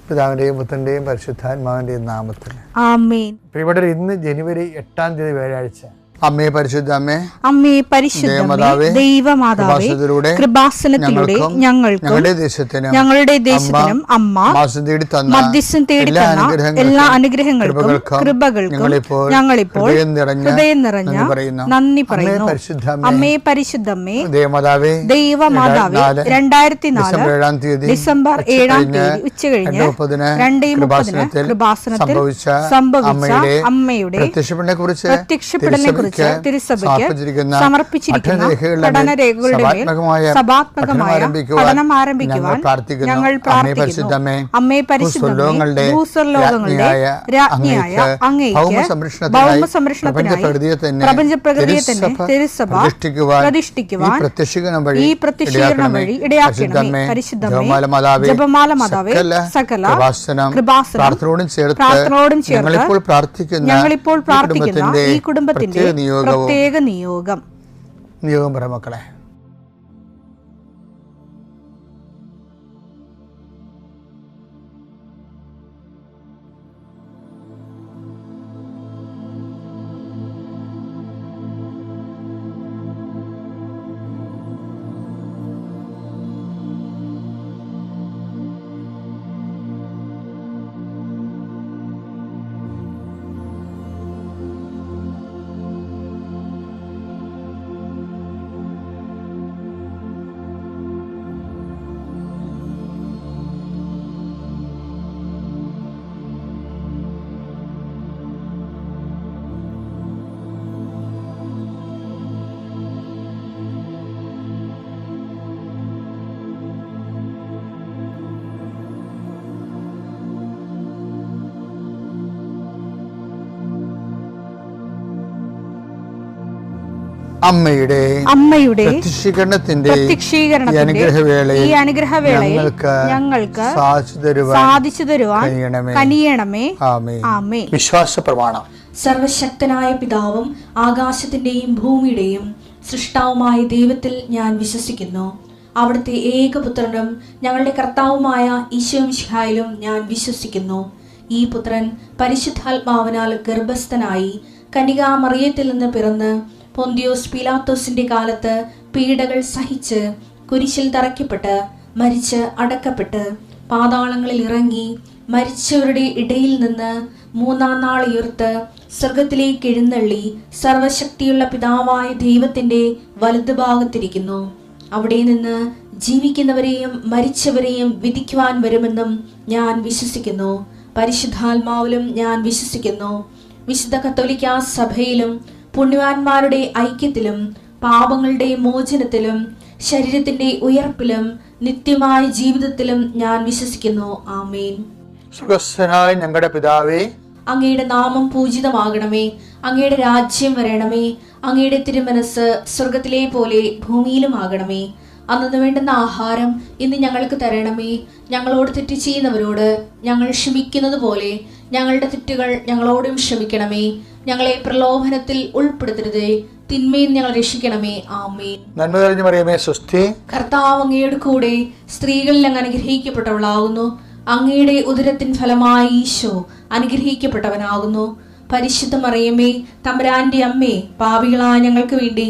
പിതാവിൻ്റെയും പുത്രൻ്റെയും പരിശുദ്ധാത്മാവിൻ്റെയും നാമത്തിൽ ആമേൻ. പ്രിയപ്പെട്ടവർ, ഇന്ന് ജനുവരി 8 വ്യാഴാഴ്ച. അമ്മേ പരിശുദ്ധ അമ്മേ, അമ്മേ പരിശുദ്ധ ദൈവമാതാവേ, കൃപാസനത്തിലൂടെ ഞങ്ങൾക്കും ഞങ്ങളുടെ ദേശത്തിനും അമ്മ മധ്യസ്ഥം തേടി തന്ന എല്ലാ അനുഗ്രഹങ്ങൾക്കും കൃപകൾക്കും ഞങ്ങളിപ്പോൾ ഹൃദയം നിറഞ്ഞ നന്ദി പറയുന്നു. അമ്മേ പരിശുദ്ധമ്മേ ദൈവമാതാവേ, 2004 ഡിസംബർ 7 ഉച്ചകഴിഞ്ഞ് 2:30 കൃപാസനത്തിൽ സംഭവിച്ച അമ്മയുടെ പ്രത്യക്ഷപ്പെടലിനെ കുറിച്ച് തിരുസഭയ്ക്ക് സമർപ്പിച്ചിരിക്കുന്ന പഠനരേഖകളുടെ മേൽ സഭാത്മകമായ പഠനം ആരംഭിക്കുവാൻ ഞങ്ങൾ പ്രാർത്ഥിക്കുന്നു. അമ്മേ പരിശുദ്ധമേ, ഭൂസ്വർലോകങ്ങളുടെ രാജ്ഞിയായ അങ്ങേയ്ക്ക് ഭൗമസംരക്ഷണത്തിനായി പ്രപഞ്ചപ്രകൃതിയെ തന്നെ തിരുസഭ പ്രതിഷ്ഠിക്കുവാൻ ഈ പ്രത്യക്ഷീകരണം വഴി ഇടയാക്കണമേ. പരിശുദ്ധമേ, ജപമാല മാതാവേ, സകല കൃപാസനം പ്രാർത്ഥനയോടും ചേർത്ത് ഞങ്ങളിപ്പോൾ പ്രാർത്ഥിക്കുന്ന ഈ കുടുംബത്തിന്റെ പ്രത്യേക നിയോഗം പറ മക്കളെ. അമ്മയുടെ പ്രത്യക്ഷീകരണത്തിന്റെ ഈ അനുഗ്രഹവേളയിൽ ഞങ്ങൾക്ക് സാധിച്ചു തരുവാൻ കനിയണമേ. ആമേൻ. വിശ്വാസ പ്രമാണം. സർവശക്തനായ പിതാവും ആകാശത്തിന്റെയും ഭൂമിയുടെയും സൃഷ്ടാവുമായ ദൈവത്തിൽ ഞാൻ വിശ്വസിക്കുന്നു. അവിടുത്തെ ഏകപുത്രനും ഞങ്ങളുടെ കർത്താവുമായ ഈശോമിശിഹായിലും ഞാൻ വിശ്വസിക്കുന്നു. ഈ പുത്രൻ പരിശുദ്ധാത്മാവിനാൽ ഗർഭസ്ഥനായി കന്യകാമറിയത്തിൽ നിന്ന് പിറന്ന് പൊന്തിയോസ് പീലാത്തോസിന്റെ കാലത്ത് പീഡകൾ സഹിച്ച് കുരിശിൽ തറയ്ക്കപ്പെട്ട് മരിച്ച് അടക്കപ്പെട്ട് പാതാളങ്ങളിൽ ഇറങ്ങി മരിച്ചവരുടെ ഇടയിൽ നിന്ന് 3-ാം നാൾ ഉയർത്ത് സ്വർഗത്തിലേക്ക് എഴുന്നള്ളി സർവശക്തിയുള്ള പിതാവായ ദൈവത്തിന്റെ വലതുഭാഗത്തിരിക്കുന്നു. അവിടെ നിന്ന് ജീവിക്കുന്നവരെയും മരിച്ചവരെയും വിധിക്കുവാൻ വരുമെന്നും ഞാൻ വിശ്വസിക്കുന്നു. പരിശുദ്ധാത്മാവിലും ഞാൻ വിശ്വസിക്കുന്നു. വിശുദ്ധ കത്തോലിക്കാ സഭയിലും പുണ്യവാന്മാരുടെ ഐക്യത്തിലും പാപങ്ങളുടെ മോചനത്തിലും ശരീരത്തിന്റെ ഉയർപ്പിലും നിത്യമായ ജീവിതത്തിലും ഞാൻ വിശ്വസിക്കുന്നു. ആമേൻ. സ്വർഗ്ഗസ്ഥനായ ഞങ്ങളുടെ പിതാവേ, അങ്ങയുടെ നാമം പൂജിതമാകണമേ. അങ്ങയുടെ രാജ്യം വരണമേ. അങ്ങയുടെ തിരുമനസ് സ്വർഗത്തിലെ പോലെ ഭൂമിയിലും ആകണമേ. അന്നു വേണ്ടുന്ന ആഹാരം ഇന്ന് ഞങ്ങൾക്ക് തരണമേ. ഞങ്ങളോട് തെറ്റ് ചെയ്യുന്നവരോട് ഞങ്ങൾ ക്ഷമിക്കുന്നത് പോലെ ഞങ്ങളുടെ തെറ്റുകൾ ഞങ്ങളോടും ക്ഷമിക്കണമേ. ഞങ്ങളെ പ്രലോഭനത്തിൽ ഉൾപ്പെടുത്തരുതേ, തിന്മയിൽ ഞങ്ങൾ രക്ഷിക്കണമേ. ആമേൻ. നന്മ നിറഞ്ഞ മറിയമേ, സ്വസ്തി. കർത്താവ് അങ്ങയുടെ കൂടെ സ്ത്രീകളിൽ അങ്ങ് അനുഗ്രഹിക്കപ്പെട്ടവളാകുന്നു. അങ്ങയുടെ ഉദരത്തിൻ ഫലമായി ഈശോ അനുഗ്രഹിക്കപ്പെട്ടവനാകുന്നു. പരിശുദ്ധ മറിയമേ, തമ്പുരാന്റെ അമ്മേ, പാപികളായ ഞങ്ങൾക്ക് വേണ്ടി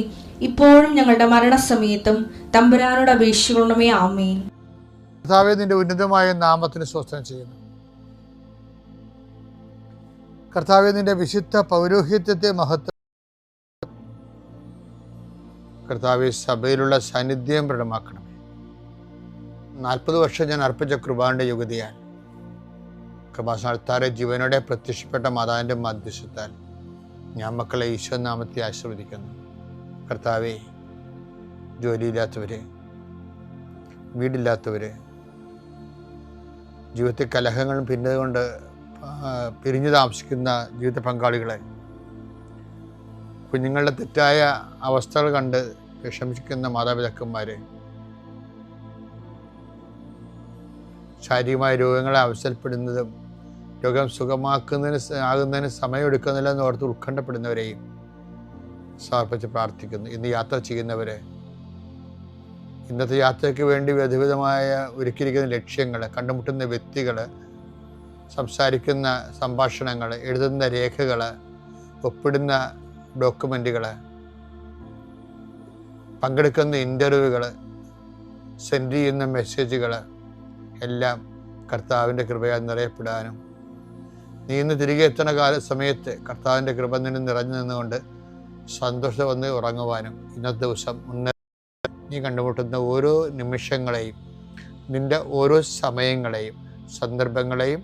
ഇപ്പോഴും ഞങ്ങളുടെ മരണസമയത്തും തമ്പുരാനോട് അപേക്ഷിക്കണമേ. ആമേൻ. കർത്താവേ, നിന്റെ ഉന്നതമായ നാമത്തിന് സ്തോത്രം ചെയ്യുന്നു. കർത്താവേ, നിന്റെ വിശുദ്ധ പൗരോഹിത്യത്തെ മഹത്വം. കർത്താവേ, സഭയിലുള്ള സാന്നിധ്യം പ്രകടമാക്കണമേ. 40 വർഷം ഞാൻ അർപ്പിച്ച കൃപാന്റെ യുഗതിയാൽ കൃപാസനത്താറെ ജീവനോടെ പ്രത്യക്ഷപ്പെട്ട മാതാവിന്റെ മധ്യസ്ഥത്താൽ ഞാൻ മക്കളെ ഈശോ നാമത്തെ ആശീർവദിക്കുന്നു. കർത്താവേ, ജോലിയില്ലാത്തവര്, വീടില്ലാത്തവര്, ജീവിതത്തിൽ കലഹങ്ങളും പിന്നതുകൊണ്ട് പിരിഞ്ഞു താമസിക്കുന്ന ജീവിത പങ്കാളികളെ, കുഞ്ഞുങ്ങളുടെ തെറ്റായ അവസ്ഥകൾ കണ്ട് വിഷമിക്കുന്ന മാതാപിതാക്കന്മാരെ, ശാരീരികമായ രോഗങ്ങളെ അവസരപ്പെടുന്നതും രോഗം ആകുന്നതിന് സമയമെടുക്കുന്നില്ല എന്ന് ഓർത്ത് ഉത്കണ്ഠപ്പെടുന്നവരെയും സമർപ്പിച്ച് പ്രാർത്ഥിക്കുന്നു. ഇന്ന് യാത്ര ചെയ്യുന്നവരെ, ഇന്നത്തെ യാത്രയ്ക്ക് വേണ്ടി വിധവിധമായ ഒരുക്കിയിരിക്കുന്ന ലക്ഷ്യങ്ങൾ, കണ്ടുമുട്ടുന്ന വ്യക്തികൾ, സംസാരിക്കുന്ന സംഭാഷണങ്ങൾ, എഴുതുന്ന രേഖകൾ, ഒപ്പിടുന്ന ഡോക്യുമെൻറ്റുകൾ, പങ്കെടുക്കുന്ന ഇൻ്റർവ്യൂകൾ, സെൻഡ് ചെയ്യുന്ന മെസ്സേജുകൾ എല്ലാം കർത്താവിൻ്റെ കൃപയാൽ നിറയപ്പെടാനും നീ ഇന്ന് തിരികെ എത്തുന്ന സമയത്ത് കർത്താവിൻ്റെ കൃപ നിന്നിൽ നിറഞ്ഞു നിന്നുകൊണ്ട് സന്തോഷം വന്ന് ഉറങ്ങുവാനും ഇന്നത്തെ ദിവസം നീ കണ്ടുമുട്ടുന്ന ഓരോ നിമിഷങ്ങളെയും, നിൻ്റെ ഓരോ സമയങ്ങളെയും, സന്ദർഭങ്ങളെയും,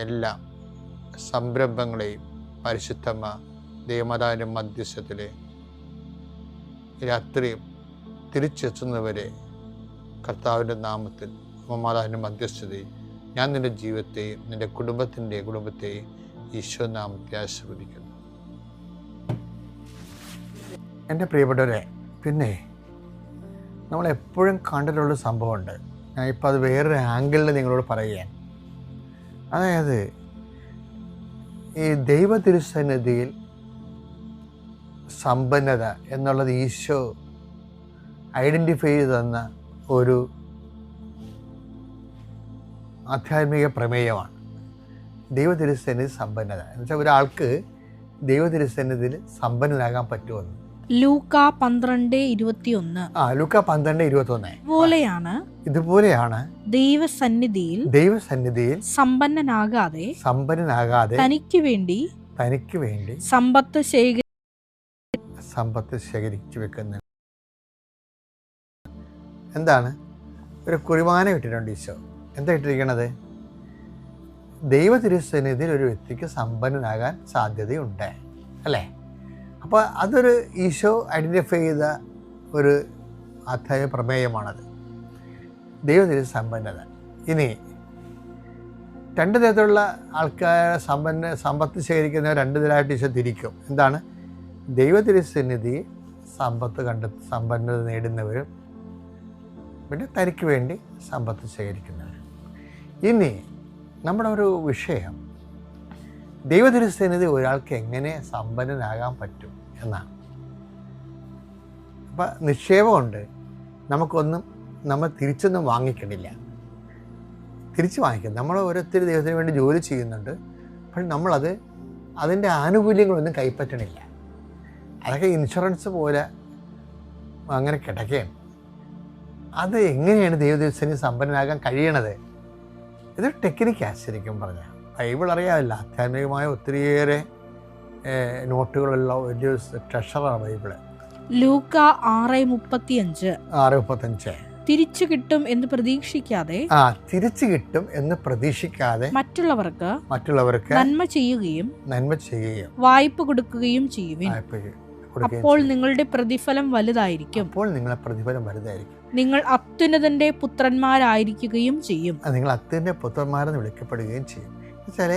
എല്ലാം സംരംഭങ്ങളെയും പരിശുദ്ധമ്മ ദൈവമാതാവിൻ്റെ മധ്യസ്ഥത്തിൽ രാത്രിയും തിരിച്ചെത്തുന്നവരെ കർത്താവിൻ്റെ നാമത്തിൽ മാതാവിൻ്റെ മധ്യസ്ഥതയും ഞാൻ നിൻ്റെ ജീവിതത്തെയും നിൻ്റെ കുടുംബത്തെയും ഈശോ നാമത്തെ ആശീർവദിക്കുന്നു. എൻ്റെ പ്രിയപ്പെട്ടവരെ, പിന്നെ നമ്മളെപ്പോഴും കണ്ടിട്ടുള്ള സംഭവമുണ്ട്. ഞാൻ ഇപ്പോൾ അത് വേറൊരു ആംഗിളിൽ നിങ്ങളോട് പറയുകയാണ്. അതായത് ഈ ദൈവ തിരുസന്നിധിയിൽ സമ്പന്നത എന്നുള്ളത് ഈശോ ഐഡൻറ്റിഫൈ ചെയ്ത് തന്ന ഒരു ആധ്യാത്മിക പ്രമേയമാണ്. ദൈവ തിരുസന്നിധി സമ്പന്നത എന്ന് വെച്ചാൽ ഒരാൾക്ക് ദൈവ തിരുസന്നിധിയിൽ സമ്പന്നനാകാൻ പറ്റുമെന്ന്. ലൂക്ക 12:21. ലൂക്ക 12:21 ഇതുപോലെയാണ് ദൈവസന്നിധിയിൽ സമ്പന്നനാകാതെ തനിക്ക് വേണ്ടി സമ്പത്ത് ശേഖരിച്ചു വെക്കുന്നത്. എന്താണ്? ഒരു കുറിമാനം ഇട്ടിട്ടുണ്ട് ഈശോ. എന്താ ഇട്ടിരിക്കണത്? ദൈവ തിരുസന്നിധിയിൽ ഒരു വ്യക്തിക്ക് സമ്പന്നനാകാൻ സാധ്യതയുണ്ട്, അല്ലേ? അപ്പോൾ അതൊരു ഈശോ ഐഡൻറ്റിഫൈ ചെയ്ത ഒരു ആധ്യാത്മിക പ്രമേയമാണത്, ദൈവത്തിൻ്റെ സമ്പന്നത. ഇനി രണ്ട് തരത്തിലുള്ള ആൾക്കാരെ സമ്പത്ത് ശേഖരിക്കുന്നവർ രണ്ട് തരമായിട്ട് ഈശോ തിരിക്കും. എന്താണ്? ദൈവത്തിരുസന്നിധി സമ്പന്നത നേടുന്നവരും പിന്നെ തനിക്ക് വേണ്ടി സമ്പത്ത് ശേഖരിക്കുന്നവരും. ഇനി നമ്മുടെ ഒരു വിഷയം ദൈവതിരുസന്നിധി ഒരാൾക്ക് എങ്ങനെ സമ്പന്നനാകാൻ പറ്റും എന്നാണ്. അപ്പം നിക്ഷേപമുണ്ട്, നമ്മൾ തിരിച്ചൊന്നും വാങ്ങിക്കണില്ല, തിരിച്ച് വാങ്ങിക്കും. നമ്മൾ ഓരോരുത്തർ ദൈവത്തിന് വേണ്ടി ജോലി ചെയ്യുന്നുണ്ട്, പക്ഷെ അതിൻ്റെ ആനുകൂല്യങ്ങളൊന്നും കൈപ്പറ്റണില്ല. അതൊക്കെ ഇൻഷുറൻസ് പോലെ അങ്ങനെ കിടക്കുകയാണ്. അത് എങ്ങനെയാണ് ദൈവതിരുസന്നിധി സമ്പന്നനാകാൻ കഴിയണത്? ഇതൊരു ടെക്നിക്കാണ് ശരിക്കും പറഞ്ഞാൽ. ബൈബിൾ അറിയാമല്ല, ആധ്യാത്മികമായ ഒത്തിരിയേറെ നോട്ടുകളുള്ള ഒരു ട്രഷറാണ് ബൈബിള്. ലൂക്ക 6:35 തിരിച്ചു കിട്ടും എന്ന് പ്രതീക്ഷിക്കാതെ മറ്റുള്ളവർക്ക് നന്മ ചെയ്യുകയും വായ്പ കൊടുക്കുകയും ചെയ്യുവിൻ. അപ്പോൾ നിങ്ങളുടെ പ്രതിഫലം വലുതായിരിക്കും. നിങ്ങൾ അത്യുന്നതന്റെ പുത്രന്മാരായിരിക്കുകയും ചെയ്യും. നിങ്ങൾ അത്യുന്നത പുത്രന്മാരെന്ന് വിളിക്കപ്പെടുകയും ചെയ്യും. എന്നുവെച്ചാൽ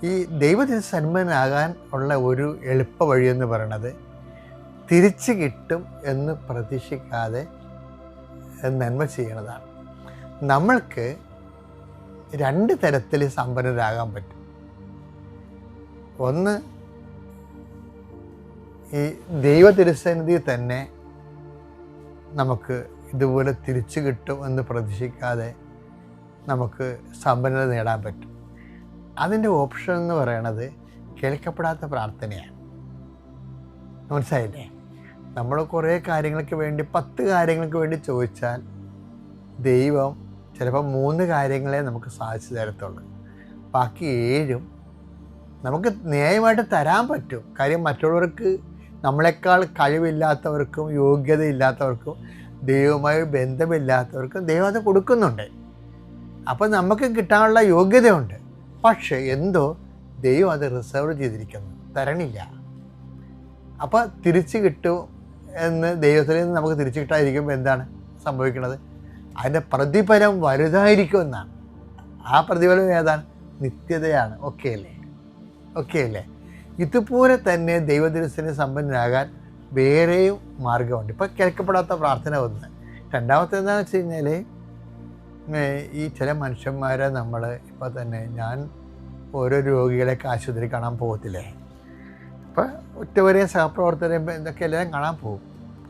ഈ ദൈവത്തിന് സന്മനാകാൻ ഉള്ള ഒരു എളുപ്പ വഴിയെന്ന് പറയണത് തിരിച്ചു കിട്ടും എന്ന് പ്രതീക്ഷിക്കാതെ നന്മ ചെയ്യണതാണ്. നമ്മൾക്ക് രണ്ട് തരത്തിൽ സമ്പന്നരാകാൻ പറ്റും. ഒന്ന്, ഈ ദൈവ തിരുസന്നിധി തന്നെ നമുക്ക് ഇതുപോലെ തിരിച്ചു കിട്ടും എന്ന് പ്രതീക്ഷിക്കാതെ നമുക്ക് സമ്പന്നത നേടാൻ പറ്റും. അതിൻ്റെ ഓപ്ഷൻ എന്ന് പറയണത് കേൾക്കപ്പെടാത്ത പ്രാർത്ഥനയാണ്. മനസ്സിലായില്ലേ? നമ്മൾ കുറേ കാര്യങ്ങൾക്ക് വേണ്ടി 10 കാര്യങ്ങൾക്ക് വേണ്ടി ചോദിച്ചാൽ ദൈവം ചിലപ്പോൾ 3 കാര്യങ്ങളെ നമുക്ക് സാധിച്ചു തരത്തുള്ളൂ. ബാക്കി 7 നമുക്ക് ന്യായമായിട്ട് തരാൻ പറ്റും. കാര്യം മറ്റുള്ളവർക്ക്, നമ്മളെക്കാൾ കഴിവില്ലാത്തവർക്കും യോഗ്യതയില്ലാത്തവർക്കും ദൈവവുമായി ബന്ധമില്ലാത്തവർക്കും ദൈവം അത് കൊടുക്കുന്നുണ്ട്. അപ്പോൾ നമുക്ക് കിട്ടാനുള്ള യോഗ്യതയുണ്ട്. പക്ഷേ എന്തോ ദൈവം അത് റിസർവ് ചെയ്തിരിക്കുന്നു, തരണില്ല. അപ്പോൾ തിരിച്ചു കിട്ടും എന്ന് ദൈവത്തിൽ നിന്ന് നമുക്ക് തിരിച്ചു കിട്ടാതിരിക്കുമ്പോൾ എന്താണ് സംഭവിക്കുന്നത്? അതിൻ്റെ പ്രതിഫലം വലുതായിരിക്കും എന്നാണ്. ആ പ്രതിഫലം ഏതാണ്? നിത്യതയാണ്. ഓക്കെ അല്ലേ? ഇതുപോലെ തന്നെ ദൈവതിരുസന്നിധി സമ്പന്നനാകാൻ വേറെയും മാർഗമുണ്ട്. ഇപ്പോൾ കേൾക്കപ്പെടാത്ത പ്രാർത്ഥന ഒന്ന്. രണ്ടാമത്തെ എന്താണെന്ന് വെച്ച് കഴിഞ്ഞാൽ, ഈ ചില മനുഷ്യന്മാരെ നമ്മൾ ഇപ്പോൾ തന്നെ, ഞാൻ ഓരോ രോഗികളെയൊക്കെ ആശുപത്രി കാണാൻ പോകത്തില്ലേ, അപ്പോൾ ഒറ്റവരെയും സഹപ്രവർത്തകരെയും ഇതൊക്കെ എല്ലാവരും കാണാൻ പോകും.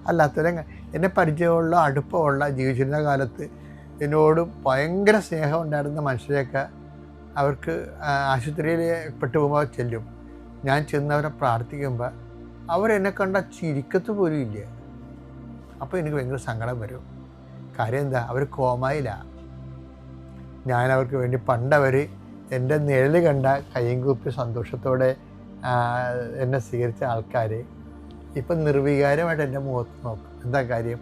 അല്ലാത്തവരെ എന്നെ പരിചയമുള്ള, അടുപ്പമുള്ള, ജീവിച്ചിരുന്ന കാലത്ത് എന്നോട് ഭയങ്കര സ്നേഹം ഉണ്ടായിരുന്ന മനുഷ്യരെയൊക്കെ അവർക്ക് ആശുപത്രിയിൽ പെട്ടുപോകുമ്പോൾ ചെല്ലും. ഞാൻ ചെന്നവരെ പ്രാർത്ഥിക്കുമ്പോൾ അവരെന്നെ കണ്ട ചിരിക്കത്ത് പോലും ഇല്ല. അപ്പോൾ എനിക്ക് ഭയങ്കര സങ്കടം വരും. കാര്യം എന്താ? അവർ കോമായിലാണ്. ഞാൻ അവർക്ക് വേണ്ടി പണ്ടവർ എൻ്റെ നിഴൽ കണ്ട കയ്യും കൂപ്പി സന്തോഷത്തോടെ എന്നെ സ്വീകരിച്ച ആൾക്കാർ ഇപ്പം നിർവികാരമായിട്ട് എൻ്റെ മുഖത്ത് നോക്കും. എന്താ കാര്യം?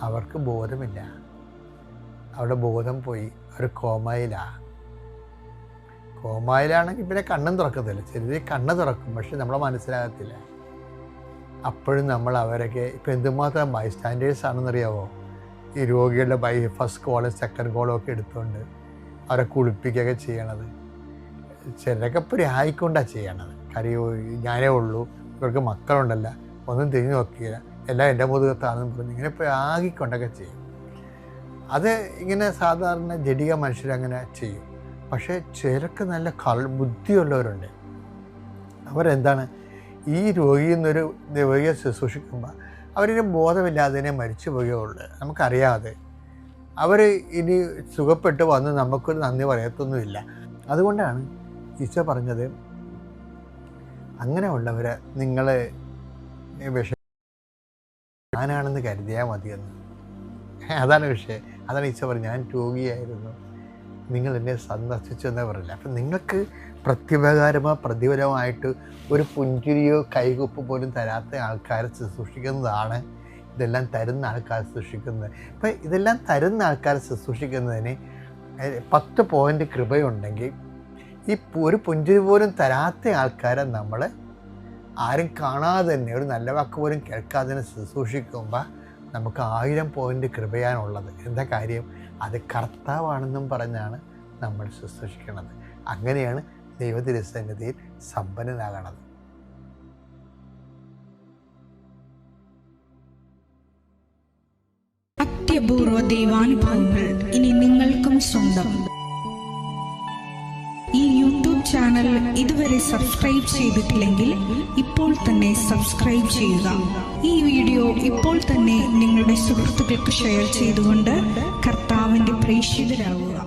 അവർക്ക് ബോധമില്ല. അവരുടെ ബോധം പോയി. അവർ കോമായിലാണെങ്കിൽ പിന്നെ കണ്ണും തുറക്കത്തില്ല. ചിലർ കണ്ണ് തുറക്കും, പക്ഷെ നമ്മളെ മനസ്സിലാകത്തില്ല. അപ്പോഴും നമ്മൾ അവരൊക്കെ ഇപ്പം എന്തുമാത്രം ബൈസ്റ്റാൻഡേഴ്സ് ആണെന്നറിയാമോ? ഈ രോഗികളുടെ ഫസ്റ്റ് കോളും സെക്കൻഡ് കോളും ഒക്കെ എടുത്തുകൊണ്ട് അവരെ കുളിപ്പിക്കുകയൊക്കെ ചെയ്യണത്. ചിലരൊക്കെ പ്രായിക്കൊണ്ടാണ് ചെയ്യണത്. കാര്യം ഞാനേ ഉള്ളൂ, ഇവർക്ക് മക്കളുണ്ടല്ല, ഒന്നും തിരിഞ്ഞു നോക്കിയില്ല, എല്ലാം എൻ്റെ മുതുകത്താണെന്ന് പറഞ്ഞ് ഇങ്ങനെ പ്രാഗിക്കൊണ്ടൊക്കെ ചെയ്യും. അത് ഇങ്ങനെ സാധാരണ ജഡിക മനുഷ്യരങ്ങനെ ചെയ്യും. പക്ഷേ ചിലർക്ക് നല്ല ബുദ്ധിയുള്ളവരുണ്ട്. അവരെന്താണ്, ഈ രോഗിയെന്നൊരു രോഗിയെ ശുശ്രൂഷിക്കുമ്പോൾ അവരിന് ബോധമില്ലാതെ മരിച്ചു പോവുകയുള്ളൂ. നമുക്കറിയാതെ അവർ ഇനി സുഖപ്പെട്ട് വന്ന് നമുക്കൊരു നന്ദി പറയത്തൊന്നുമില്ല. അതുകൊണ്ടാണ് ഈശോ പറഞ്ഞത്, അങ്ങനെയുള്ളവരെ നിങ്ങൾ ഞാനാണെന്ന് കരുതിയാൽ മതിയെന്ന്. അതാണ് വിഷയം. അതാണ് ഈശോ പറഞ്ഞത്, ഞാൻ രോഗിയായിരുന്നു, നിങ്ങൾ എന്നെ സന്ദർശിച്ചു എന്നേ പറയില്ല. അപ്പം നിങ്ങൾക്ക് പ്രത്യുപകാരമോ പ്രതിഫലമായിട്ട് ഒരു പുഞ്ചിരിയോ കൈകൊപ്പ് പോലും തരാത്ത ആൾക്കാരെ ശുശ്രൂഷിക്കുന്നതാണ് ഇതെല്ലാം തരുന്ന ആൾക്കാരെ ശുശ്രൂഷിക്കുന്നത്. അപ്പം ഇതെല്ലാം തരുന്ന ആൾക്കാരെ ശുശ്രൂഷിക്കുന്നതിന് 10 പോയിൻ്റ് കൃപയുണ്ടെങ്കിൽ ഈ ഒരു പുഞ്ചിരി പോലും തരാത്ത ആൾക്കാരെ നമ്മൾ ആരും കാണാതെ തന്നെ, ഒരു നല്ല വാക്ക് പോലും കേൾക്കാതെ തന്നെ ശുശ്രൂഷിക്കുമ്പോൾ നമുക്ക് 1000 പോയിൻ്റ് കൃപയാണുള്ളത്. എന്താ കാര്യം? അത് കർത്താവാണെന്നും പറഞ്ഞാണ് നമ്മൾ ശുശ്രൂഷിക്കുന്നത്. അങ്ങനെയാണ് ദൈവതിരുസന്നിധിയിൽ സമ്പന്നനാകണത്. അത്യപൂർവ ദൈവാനുഭവങ്ങൾ ഇനി നിങ്ങൾക്കും സ്വന്തം. ഈ യൂട്യൂബ് ചാനൽ ഇതുവരെ സബ്സ്ക്രൈബ് ചെയ്തിട്ടില്ലെങ്കിൽ ഇപ്പോൾ തന്നെ സബ്സ്ക്രൈബ് ചെയ്യുക. ഈ വീഡിയോ ഇപ്പോൾ തന്നെ നിങ്ങളുടെ സുഹൃത്തുക്കൾക്ക് ഷെയർ ചെയ്തുകൊണ്ട് കർത്താവിൻ്റെ പ്രേക്ഷിതരാകുക.